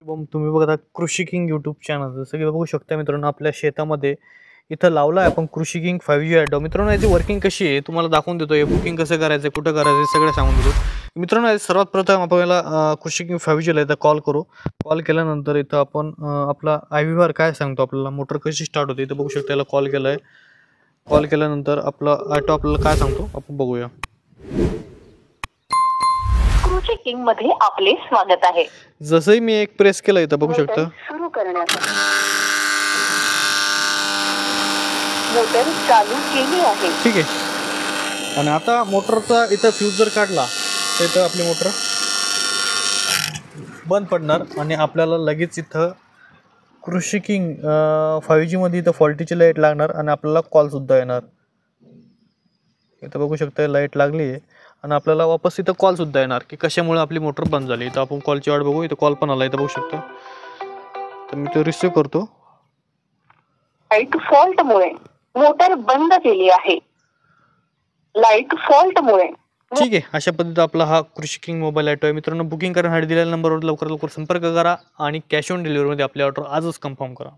शुभम, तुम्ही बघता कृषी किंग यूट्यूब चॅनल. जसं की बघू शकता मित्रांनो, आपल्या शेतामध्ये इथं लावला आहे आपण कृषी किंग 5G ॲटो. मित्रांनो, याची वर्किंग कशी आहे तुम्हाला दाखवून देतो. हे बुकिंग कसं करायचं, कुठं करायचं, हे सगळं सांगून देतो. मित्रांनो, सर्वात प्रथम आपल्याला कृषी किंग 5Gला इथं कॉल करू. कॉल केल्यानंतर इथं आपण आपला IVR काय सांगतो, आपल्याला मोटर कशी स्टार्ट होते इथं बघू शकता. याला कॉल केला आहे. कॉल केल्यानंतर आपला ॲटो आपल्याला काय सांगतो आपण बघूया. कृषी किंग मध्ये आपले स्वागत आहे. जसंही मी एक प्रेस केलं इथं बघू शकता, सुरू करण्यासाठी मोटर चालू केली आहे. ठीक आहे. आणि आता मोटरचा इथं फ्यूज जर काढला तर इथं आपली मोटर बंद पडणार आणि आपल्याला लगेच इथं कृषी किंग 5G मध्ये इथं फॉल्टीची लाईट लागणार आणि आपल्याला कॉलसुद्धा येणार. इथं बघू शकता लाईट लागली आहे आणि आपल्याला वापस इथं कॉलसुद्धा येणार की कशामुळे आपली मोटर बंद झाली. इथं आपण कॉलची वाट बघू. इथं कॉल पण आला इथं बघू शकता. तर मी तो रिसिव्ह करतो. लाईट फॉल्टमुळे मोटर बंद केली आहे. लाईट फॉल्टमुळे. ठीक आहे. अशा पद्धतीने आपला हा कृषी किंग मोबाईल ॲटो आहे. मित्रांनो, बुकिंग करण्यासाठी दिलेल्या नंबरवर लवकरात लवकर संपर्क करा आणि कॅश ऑन डिलिव्हरीमध्ये आपली ऑर्डर आजच कन्फर्म करा.